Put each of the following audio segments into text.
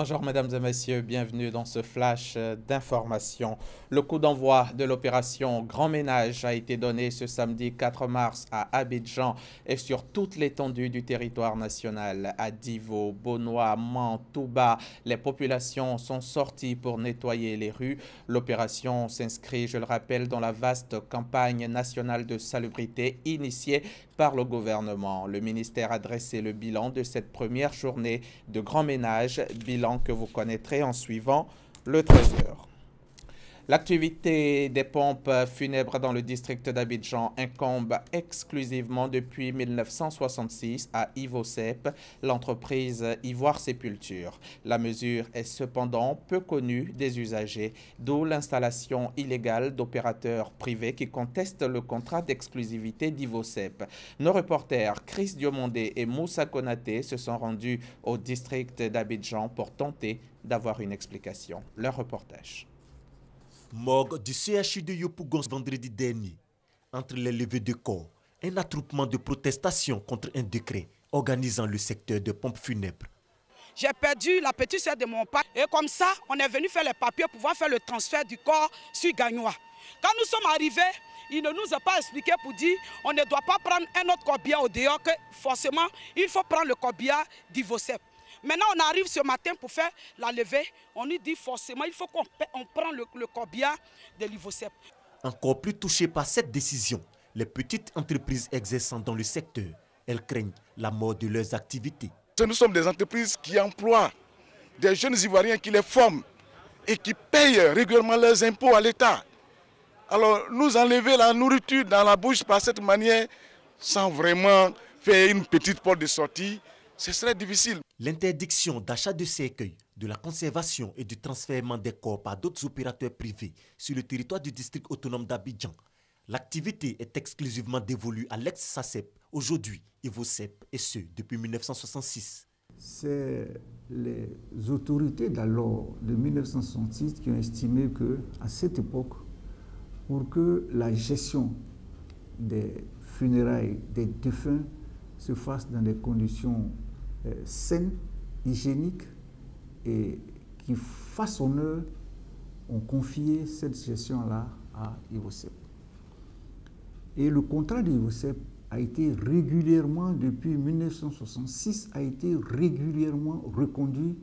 Bonjour mesdames et messieurs, bienvenue dans ce flash d'information. Le coup d'envoi de l'opération Grand Ménage a été donné ce samedi 4 mars à Abidjan et sur toute l'étendue du territoire national. À Divo, Bonois, Mans, Touba, les populations sont sorties pour nettoyer les rues. L'opération s'inscrit, je le rappelle, dans la vaste campagne nationale de salubrité initiée par le gouvernement. Le ministère a dressé le bilan de cette première journée de Grand Ménage, bilan que vous connaîtrez en suivant le 13h. L'activité des pompes funèbres dans le district d'Abidjan incombe exclusivement depuis 1966 à Ivocep, l'entreprise Ivoire Sépulture. La mesure est cependant peu connue des usagers, d'où l'installation illégale d'opérateurs privés qui contestent le contrat d'exclusivité d'Ivocep. Nos reporters Chris Diomondé et Moussa Konaté se sont rendus au district d'Abidjan pour tenter d'avoir une explication. Leur reportage. Morgue du CHU de Yopougon vendredi dernier. Entre les levées de corps, un attroupement de protestation contre un décret organisant le secteur de pompes funèbres. J'ai perdu la petite soeur de mon père et comme ça, on est venu faire les papiers pour pouvoir faire le transfert du corps sur Gagnois. Quand nous sommes arrivés, il ne nous a pas expliqué pour dire on ne doit pas prendre un autre corbillard au dehors, que forcément il faut prendre le corbillard d'Ivocep. Maintenant, on arrive ce matin pour faire la levée. On nous dit forcément il faut qu'on prenne le corbillard de l'Ivocep. Encore plus touchées par cette décision, les petites entreprises exerçant dans le secteur, elles craignent la mort de leurs activités. Nous sommes des entreprises qui emploient des jeunes Ivoiriens qui les forment et qui payent régulièrement leurs impôts à l'État. Alors, nous enlever la nourriture dans la bouche par cette manière, sans vraiment faire une petite porte de sortie, ce serait difficile. L'interdiction d'achat de cercueils, de la conservation et du transfèrement des corps par d'autres opérateurs privés sur le territoire du district autonome d'Abidjan. L'activité est exclusivement dévolue à l'ex-SACEP, aujourd'hui Ivocep, et ce depuis 1966. C'est les autorités d'alors, de 1966, qui ont estimé qu'à cette époque, pour que la gestion des funérailles des défunts se fasse dans des conditions saines, hygiéniques et qui fassent honneur, ont confié cette gestion-là à Ivocep. Et le contrat d'Ivocep a été régulièrement, depuis 1966, a été régulièrement reconduit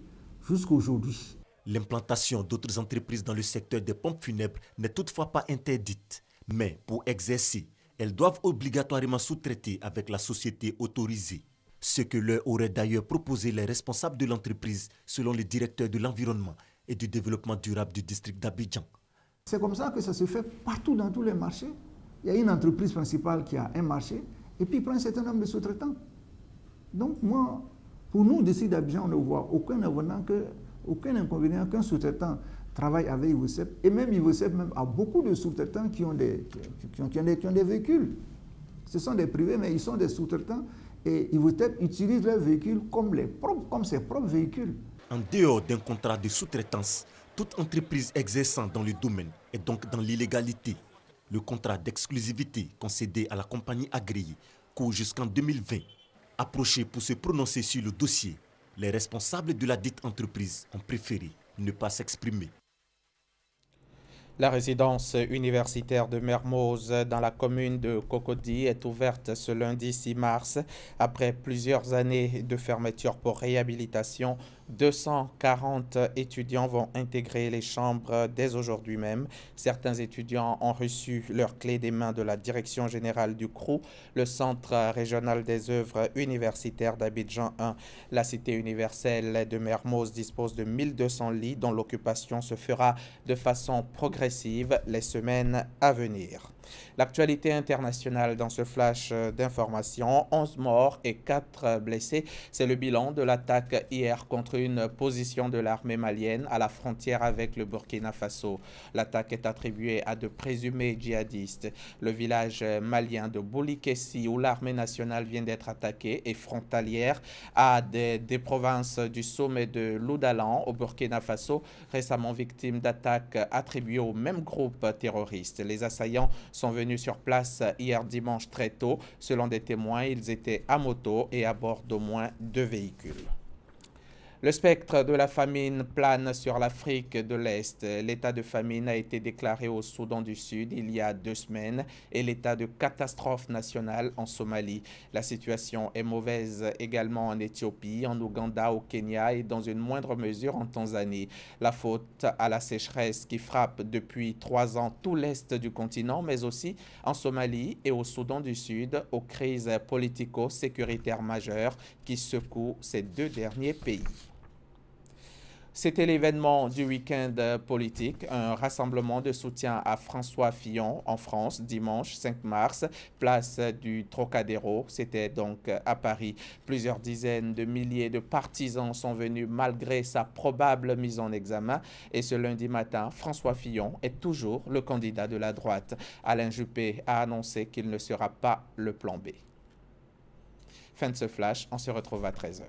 jusqu'à aujourd'hui. L'implantation d'autres entreprises dans le secteur des pompes funèbres n'est toutefois pas interdite. Mais pour exercer, elles doivent obligatoirement sous-traiter avec la société autorisée. Ce que leur auraient d'ailleurs proposé les responsables de l'entreprise selon le directeur de l'environnement et du développement durable du district d'Abidjan. C'est comme ça que ça se fait partout dans tous les marchés. Il y a une entreprise principale qui a un marché et puis il prend un certain nombre de sous-traitants. Donc moi, pour nous, d'ici d'Abidjan, on ne voit aucun inconvénient qu'un sous-traitant travaille avec Ivocep. Et même Ivocep a beaucoup de sous-traitants qui ont des véhicules. Ce sont des privés, mais ils sont des sous-traitants. Et Ivocep utilise leurs véhicules comme ses propres véhicules. En dehors d'un contrat de sous-traitance, toute entreprise exerçant dans le domaine est donc dans l'illégalité. Le contrat d'exclusivité concédé à la compagnie agréée court jusqu'en 2020. Approchés pour se prononcer sur le dossier, les responsables de la dite entreprise ont préféré ne pas s'exprimer. La résidence universitaire de Mermoz dans la commune de Cocody est ouverte ce lundi 6 mars. Après plusieurs années de fermeture pour réhabilitation, 240 étudiants vont intégrer les chambres dès aujourd'hui même. Certains étudiants ont reçu leurs clés des mains de la direction générale du CROU, le Centre régional des œuvres universitaires d'Abidjan 1. La cité universelle de Mermoz dispose de 1200 lits dont l'occupation se fera de façon progressive les semaines à venir. L'actualité internationale dans ce flash d'information, 11 morts et 4 blessés. C'est le bilan de l'attaque hier contre une position de l'armée malienne à la frontière avec le Burkina Faso. L'attaque est attribuée à de présumés djihadistes. Le village malien de Boulikessi, où l'armée nationale vient d'être attaquée, est frontalière à des provinces du sommet de l'Oudalan au Burkina Faso, récemment victime d'attaques attribuées au même groupe terroriste. Les assaillants sont venus sur place hier dimanche très tôt. Selon des témoins, ils étaient à moto et à bord d'au moins 2 véhicules. Le spectre de la famine plane sur l'Afrique de l'Est. L'état de famine a été déclaré au Soudan du Sud il y a 2 semaines et l'état de catastrophe nationale en Somalie. La situation est mauvaise également en Éthiopie, en Ouganda, au Kenya et dans une moindre mesure en Tanzanie. La faute à la sécheresse qui frappe depuis 3 ans tout l'Est du continent, mais aussi en Somalie et au Soudan du Sud, aux crises politico-sécuritaires majeures qui secouent ces 2 derniers pays. C'était l'événement du week-end politique, un rassemblement de soutien à François Fillon en France, dimanche 5 mars, place du Trocadéro. C'était donc à Paris. Plusieurs dizaines de milliers de partisans sont venus malgré sa probable mise en examen. Et ce lundi matin, François Fillon est toujours le candidat de la droite. Alain Juppé a annoncé qu'il ne sera pas le plan B. Fin de ce flash, on se retrouve à 13 h.